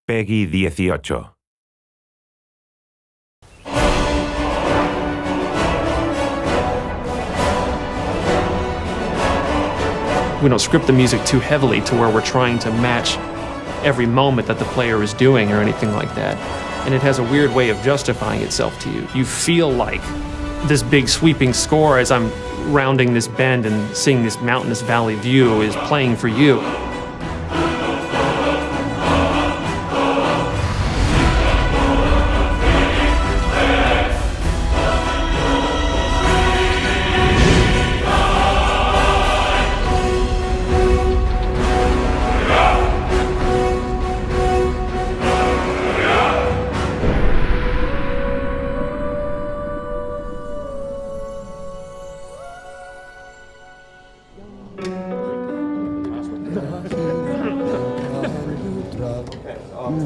Peggy 18. We don't script the music too heavily to where we're trying to match every moment that the player is doing or anything like that. And it has a weird way of justifying itself to you. You feel like this big sweeping score as I'm rounding this bend and seeing this mountainous valley view is playing for you.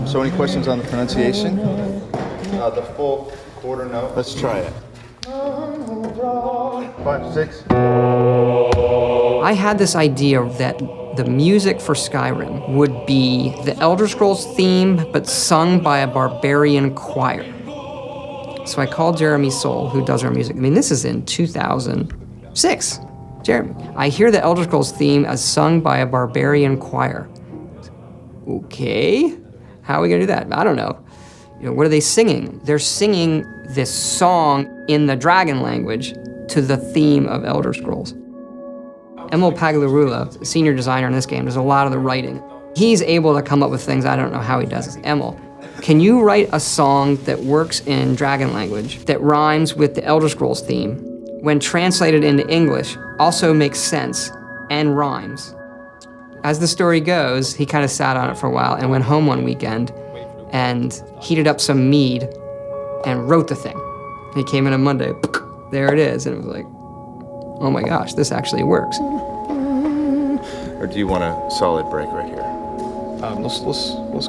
So any questions on the pronunciation? The full quarter note. Let's try it. 5, 6. I had this idea that the music for Skyrim would be the Elder Scrolls theme, but sung by a barbarian choir. So I called Jeremy Soule, who does our music. I mean, this is in 2006. Jeremy, I hear the Elder Scrolls theme as sung by a barbarian choir. Okay, how are we gonna do that? I don't know. What are they singing? They're singing this song in the dragon language to the theme of Elder Scrolls. Emil Pagliarulo, senior designer in this game, does a lot of the writing. He's able to come up with things, I don't know how he does it. Emil, can you write a song that works in dragon language that rhymes with the Elder Scrolls theme, when translated into English, also makes sense and rhymes? As the story goes, he kind of sat on it for a while and went home one weekend and heated up some mead and wrote the thing. He came in on Monday, there it is, and it was like, oh my gosh, this actually works. Or do you want a solid break right here? Let's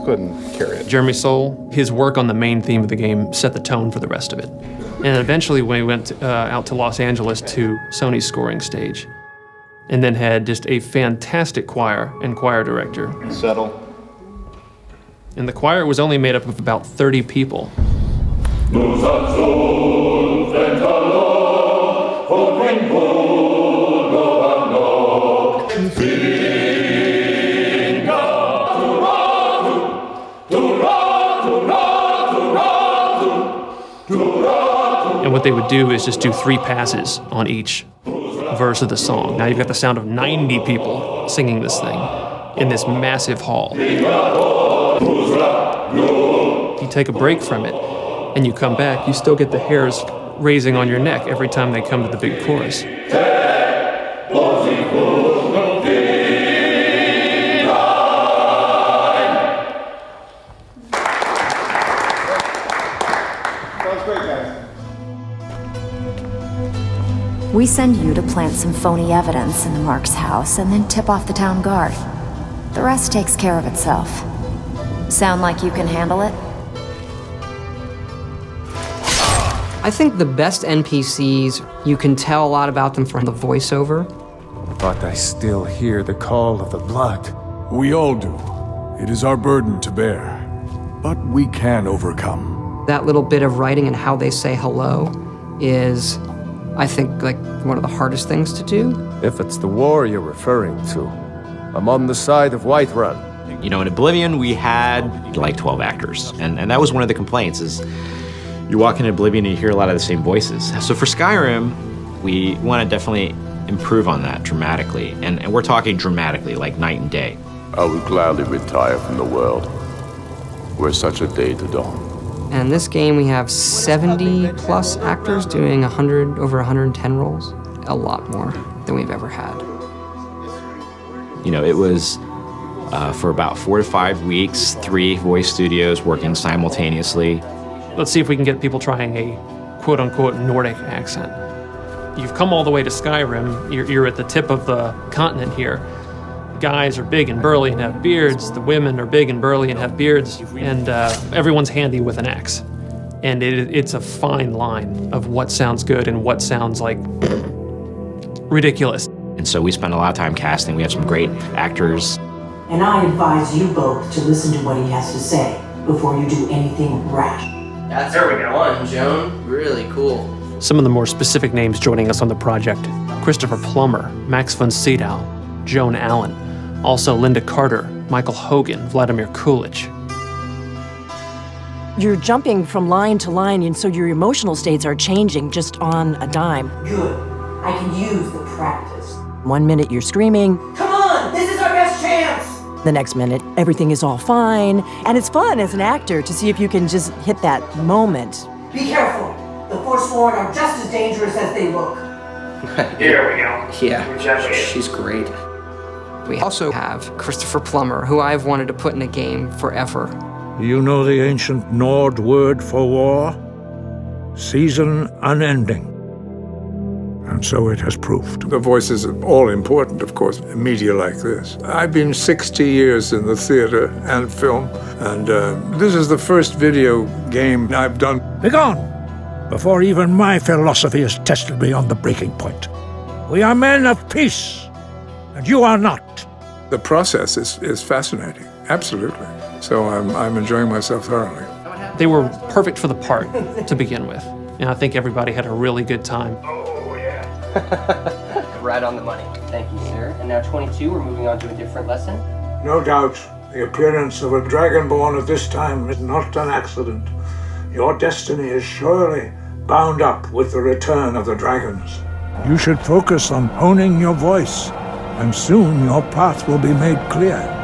go ahead and carry it. Jeremy Soule, his work on the main theme of the game set the tone for the rest of it. And eventually when we went out to Los Angeles to Sony's scoring stage, and then had just a fantastic choir and choir director. Settle. And the choir was only made up of about 30 people. And what they would do is just do 3 passes on each verse of the song. Now you've got the sound of 90 people singing this thing in this massive hall. You take a break from it and you come back, you still get the hairs raising on your neck every time they come to the big chorus. We send you to plant some phony evidence in the Mark's house and then tip off the town guard. The rest takes care of itself. Sound like you can handle it? I think the best NPCs, you can tell a lot about them from the voiceover. But I still hear the call of the blood. We all do. It is our burden to bear. But we can overcome. That little bit of writing and how they say hello is, I think, like one of the hardest things to do. If it's the war you're referring to, I'm on the side of Whiterun. In Oblivion, we had like 12 actors, and that was one of the complaints, is you walk into Oblivion and you hear a lot of the same voices. So for Skyrim, we want to definitely improve on that dramatically, and we're talking dramatically, like night and day. I would gladly retire from the world, were such a day to dawn. And in this game, we have 70 plus actors doing over 110 roles. A lot more than we've ever had. It was for about 4 to 5 weeks, 3 voice studios working simultaneously. Let's see if we can get people trying a quote-unquote Nordic accent. You've come all the way to Skyrim, you're at the tip of the continent here. Guys are big and burly and have beards, the women are big and burly and have beards, and everyone's handy with an axe. And it's a fine line of what sounds good and what sounds like ridiculous. And so we spent a lot of time casting. We have some great actors. And I advise you both to listen to what he has to say before you do anything rash. That's one, Joan. Really cool. Some of the more specific names joining us on the project: Christopher Plummer, Max von Sydow, Joan Allen, also Linda Carter, Michael Hogan, Vladimir Coolidge. You're jumping from line to line, and so your emotional states are changing just on a dime. Good. I can use the practice. 1 minute you're screaming. Come on! This is our best chance! The next minute, everything is all fine. And it's fun as an actor to see if you can just hit that moment. Be careful. The Forsworn are just as dangerous as they look. Here we go. Yeah, she's great. We also have Christopher Plummer, who I've wanted to put in a game forever. You know the ancient Nord word for war? Season unending. And so it has proved. The voice is all important, of course, in media like this. I've been 60 years in the theater and film, and this is the first video game I've done. Begone! Before even my philosophy has tested me on the breaking point. We are men of peace, and you are not. The process is fascinating, absolutely. So I'm enjoying myself thoroughly. They were perfect for the part to begin with. And I think everybody had a really good time. Right on the money. Thank you, sir. And now 22, we're moving on to a different lesson. No doubt, the appearance of a dragonborn at this time is not an accident. Your destiny is surely bound up with the return of the dragons. You should focus on honing your voice, and soon your path will be made clear.